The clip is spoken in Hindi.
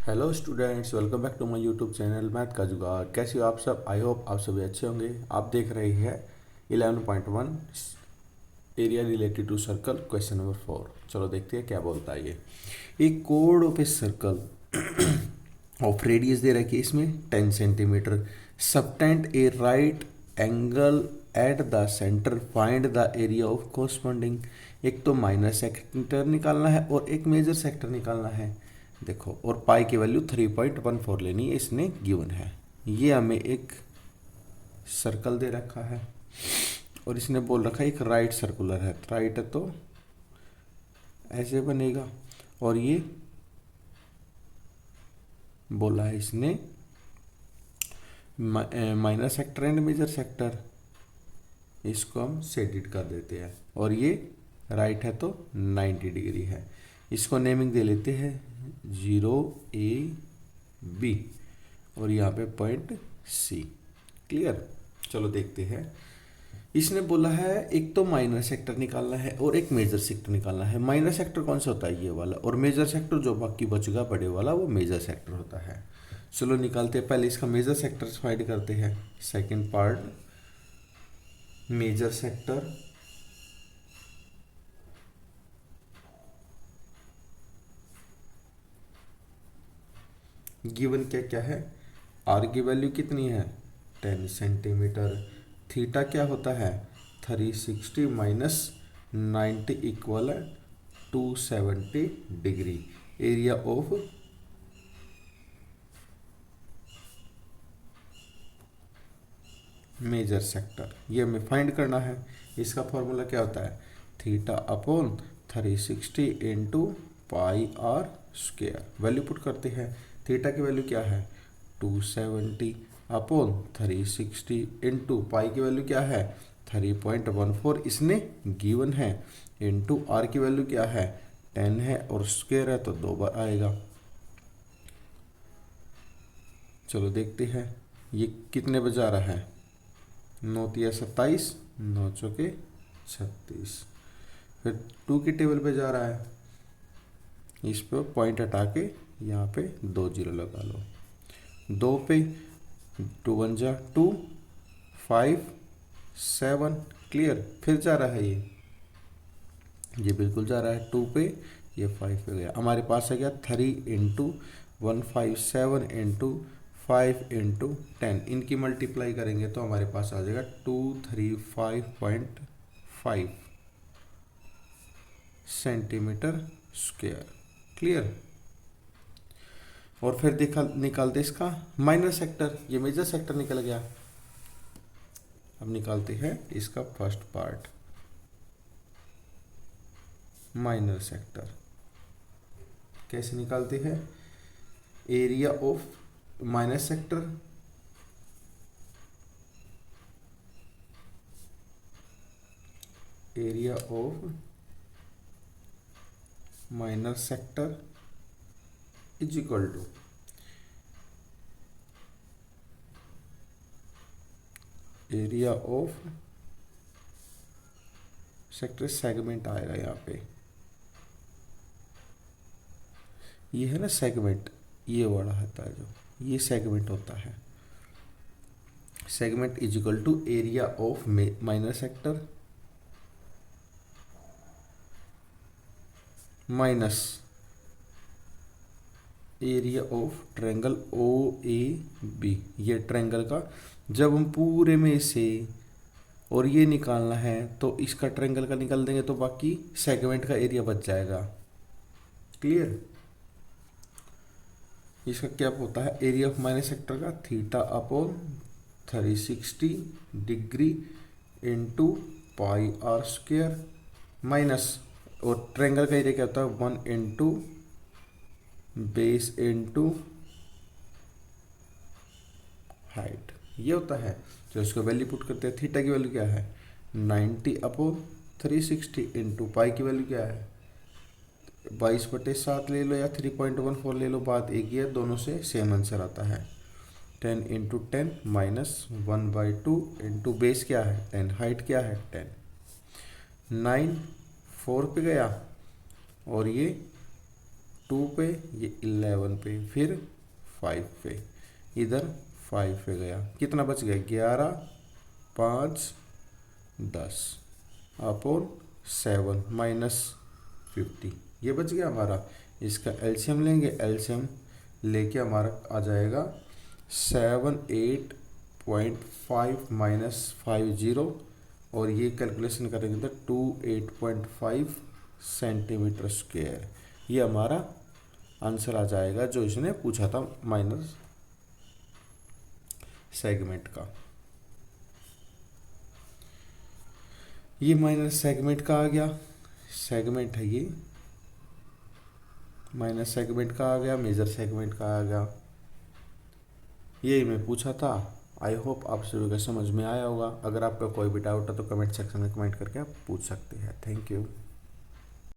Hello students, welcome back to my YouTube channel math का जुगाड़। कैसे हो आप सब? आई होप आप सभी अच्छे होंगे। आप देख रहे हैं 11.1 area related to circle question number 4। चलो देखते हैं क्या बोलता है ये। एक कोड of a circle of radius दे रखी है इसमें 10 centimetre. Subtend a right angle at the centre, find the area of corresponding. एक तो माइनर सेक्टर निकालना है और एक मेजर सेक्टर निकालना है। देखो, और पाई की वैल्यू 3.14 लेनी है, इसने गिवन है। ये हमें एक सर्कल दे रखा है और इसने बोल रखा है एक राइट सर्कुलर है। राइट है तो ऐसे बनेगा, और ये बोला है इसने minor sector and major sector, इसको हम सेडिड कर देते हैं। और ये राइट है तो 90 डिग्री है। इसको नेमिंग दे लेते हैं 0 A B, और यहाँ पे पॉइंट C। क्लियर? चलो देखते हैं। इसने बोला है एक तो माइनर सेक्टर निकालना है और एक मेजर सेक्टर निकालना है। माइनर सेक्टर कौन सा होता है? ये वाला। और मेजर सेक्टर जो बाकी बचेगा बड़े वाला, वो मेजर सेक्टर होता है। चलो निकालते हैं। पहले इसका मेजर सेक्टर फाइंड करते हैं। Second part, major sector. Given क्या क्या है? आर की वैल्यू कितनी है? 10 सेंटीमीटर। थीटा क्या होता है? 360 minus 90 equal 270 degree. Area of major sector ये हमें फाइंड करना है। इसका फॉर्मूला क्या होता है? Theta upon 360 into pi r square. Value put करते हैं। थीटा की वैल्यू क्या है? 270 अपॉन 360 इंटू पाई की वैल्यू क्या है? 3.14 इसने गिवन है, इंटू आर की वैल्यू क्या है? 10 है, और स्क्वायर है तो 2 बार आएगा। चलो देखते हैं ये कितने बजे आ रहा है। 9 तिया 27, 9 चौके 36। फिर 2 की टेबल पे जा रहा है। इस पे पॉइंट हटा के यहाँ पे 2 जीरो लगा लो। 2 पे 2 1 जा 2, 5 7। क्लियर? फिर जा रहा है ये बिल्कुल जा रहा है 2 पे, ये 5 पे गया। हमारे पास है क्या? 3 इंटू 157 इंटू 5 इंटू 10। इनकी मल्टीप्लाई करेंगे तो हमारे पास आ जाएगा 235.5 सेंटीमीटर स्क्वायर। क्लियर? और फिर निकालते इसका माइनर सेक्टर। ये मेजर सेक्टर निकल गया। अब निकालते हैं इसका फर्स्ट पार्ट, माइनर सेक्टर। कैसे निकालते हैं? Area of minor sector area of minor sector is equal to area of sector. Segment आएगा यहाँ पे, ये है ना सेगमेंट, ये वाला होता है जो, ये सेगमेंट होता है। Segment is equal to area of minor sector minus area of triangle O A B. ये ट्रायंगल का जब हम पूरे में से और ये निकालना है तो इसका ट्रायंगल का निकाल देंगे तो बाकी सेगमेंट का एरिया बच जाएगा। क्लियर? इसका क्या होता है? एरिया ऑफ माइनर सेक्टर का theta upon 360 degree into pi r square minus, और ट्रायंगल का एरिया क्या होता है? 1 इंटू बेस इंटू हाइट, ये होता है। जो इसको वैल्यू पुट करते हैं, थीटा की वैल्यू क्या है? 90 अपॉन 360 इंटू पाई की वैल्यू क्या है? 22/7 ले लो या 3.14 ले लो, बात एक ही है, दोनों से सेम आंसर आता है। 10 इंटू 10 माइनस 1/2 इंटू बेस क्या है? 10, हाइट क्या है? 10। 9 4 पे गया, और ये 2 पे, ये 11 पे, फिर 5 पे, इधर 5 पे गया, कितना बच गया 11, 5, 10 अपॉन 7 -50, ये बच गया हमारा। इसका एलसीएम लेंगे, एलसीएम लेके हमारा आ जाएगा 78.5 -50, और ये कैलकुलेशन करेंगे तो 28.5 सेंटीमीटर स्क्वायर, ये हमारा आंसर आ जाएगा जो इसने पूछा था माइनस सेगमेंट का। ये माइनस सेगमेंट का आ गया, सेगमेंट है ये, माइनस सेगमेंट का आ गया, मेजर सेगमेंट का आ गया, यही मैं पूछा था। आई होप आप सभी को समझ में आया होगा। अगर आपका कोई भी डाउट है तो कमेंट सेक्शन में कमेंट करके आप पूछ सकते हैं। Thank you.